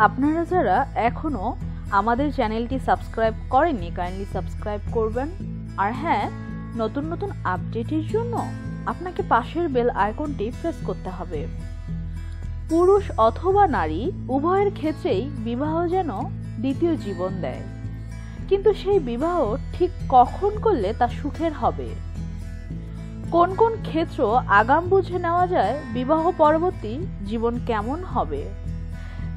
আপনারা যারা এখনো আমাদের চ্যানেলটি সাবস্ক্রাইব করেননি কাইন্ডলি সাবস্ক্রাইব করবেন। আর হ্যাঁ, নতুন নতুন আপডেটের জন্য আপনাকে পাশের বেল আইকনটি প্রেস করতে হবে। পুরুষ অথবা নারী উভয়ের ক্ষেত্রেই বিবাহ যেন দ্বিতীয় জীবন দেয়, কিন্তু সেই বিবাহ ঠিক কখন করলে তা সুখের হবে? কোন কোন ক্ষেত্র আগাম বুঝে নেওয়া যায় বিবাহ পরবর্তী জীবন কেমন হবে?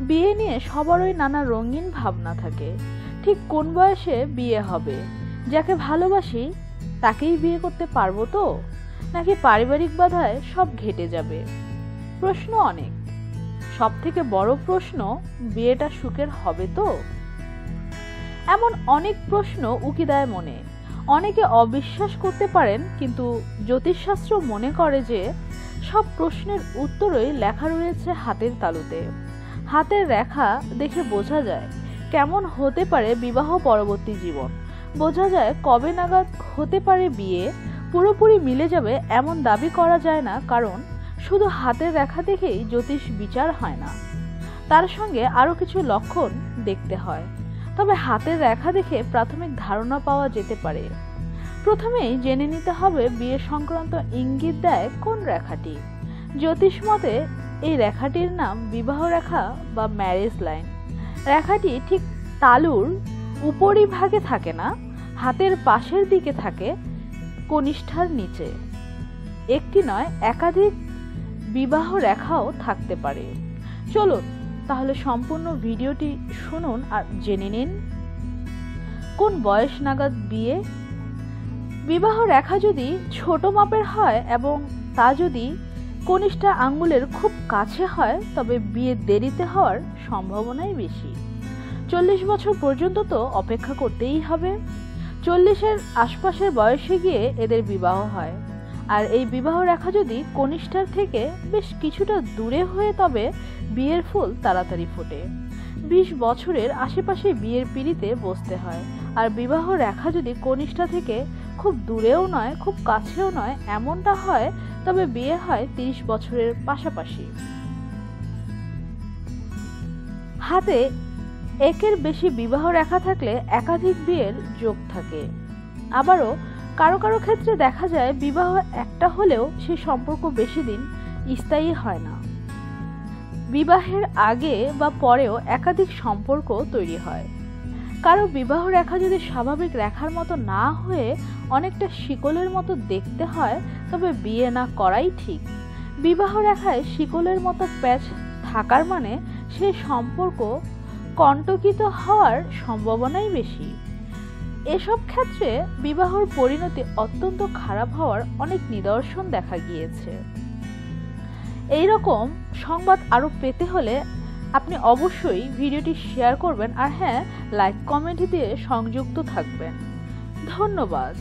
বিয়ে নিয়ে সবারই নানা রঙিন ভাবনা থাকে। ঠিক কোন বয়সে বিয়ে হবে? যাকে ভালোবাসি তাকেই বিয়ে করতে পারবো তো, নাকি পারিবারিক বাধায় সব ঘেটে যাবে? প্রশ্ন অনেক। সব থেকে বড় প্রশ্ন, বিয়েটা সুখের হবে তো? এমন অনেক প্রশ্ন উকি দেয় মনে। অনেকে অবিশ্বাস করতে পারেন, কিন্তু জ্যোতিষশাস্ত্র মনে করে যে সব প্রশ্নের উত্তরই লেখা রয়েছে হাতের তালুতে। হাতের রেখা দেখে বোঝা যায় কেমন হতে পারে বিবাহ পরবর্তী জীবন, বোঝা যায় কবে নাগাদ হতে পারে বিয়ে। পুরোপুরি মিলে যাবে এমন দাবি করা যায় না, কারণ শুধু হাতের রেখা দেখেই জ্যোতিষ বিচার হয় না, তার সঙ্গে আরো কিছু লক্ষণ দেখতে হয়। তবে হাতের রেখা দেখে প্রাথমিক ধারণা পাওয়া যেতে পারে। প্রথমেই জেনে নিতে হবে বিয়ে সংক্রান্ত ইঙ্গিত দেয় কোন রেখাটি। জ্যোতিষ মতে এই রেখাটির নাম বিবাহ রেখা বা ম্যারেজ লাইন। রেখাটি ঠিক তালুর উপরিভাগে থাকে না, হাতের পাশের দিকে থাকে, কনিষ্ঠার নিচে। একটি নয়, একাধিক বিবাহ রেখাও থাকতে পারে। চলুন তাহলে সম্পূর্ণ ভিডিওটি শুনুন আর জেনে নিন কোন বয়স নাগাদ বিয়ে। বিবাহ রেখা যদি ছোট মাপের হয় এবং তা যদি কনিষ্ঠা আঙ্গুলের খুব কাছে হয়, তবে বিয়ে দেরিতে হওয়ার সম্ভাবনাই বেশি। 40 বছর পর্যন্ত তো অপেক্ষা করতেই হবে। 40-এর আশপাশের বয়সে গিয়ে এদের বিবাহ হয়। আর এই বিবাহ রেখা যদি কনিষ্ঠার থেকে বেশ কিছুটা দূরে হয়ে, তবে বিয়ের ফুল তাড়াতাড়ি ফোটে। 20 বছরের আশেপাশে বিয়ের পিঁড়িতে বসতে হয়। আর বিবাহ রেখা যদি কনিষ্ঠা থেকে খুব দূরেও নয় খুব কাছেও নয় এমনটা হয়, তবে বিয়ে হয় 30 বছরের পাশাপাশি। হাতে একের বেশি বিবাহ রেখা থাকলে একাধিক বিয়ের যোগ থাকে। আবারও কারো কারো ক্ষেত্রে দেখা যায় বিবাহ একটা হলেও সেই সম্পর্ক বেশি দিন স্থায়ী হয় না। বিবাহের আগে বা পরেও একাধিক সম্পর্ক তৈরি হয়। কারো বিবাহ রেখা যদি স্বাভাবিক রেখার মতো না হয়ে অনেকটা শিকলের মতো দেখতে হয়, তবে বিয়ে না করাই ঠিক। বিবাহ রেখায় শিকলের মতো প্যাচ থাকার মানে সেই সম্পর্ক কণ্টকিত হওয়ার সম্ভাবনাই বেশি। এসব ক্ষেত্রে বিবাহর পরিণতি অত্যন্ত খারাপ হওয়ার অনেক নিদর্শন দেখা গিয়েছে। এই রকম সংবাদ আরো পেতে হলে আপনি অবশ্যই ভিডিওটি শেয়ার করবেন, আর হ্যাঁ, লাইক কমেন্ট দিয়ে সংযুক্ত থাকবেন। ধন্যবাদ।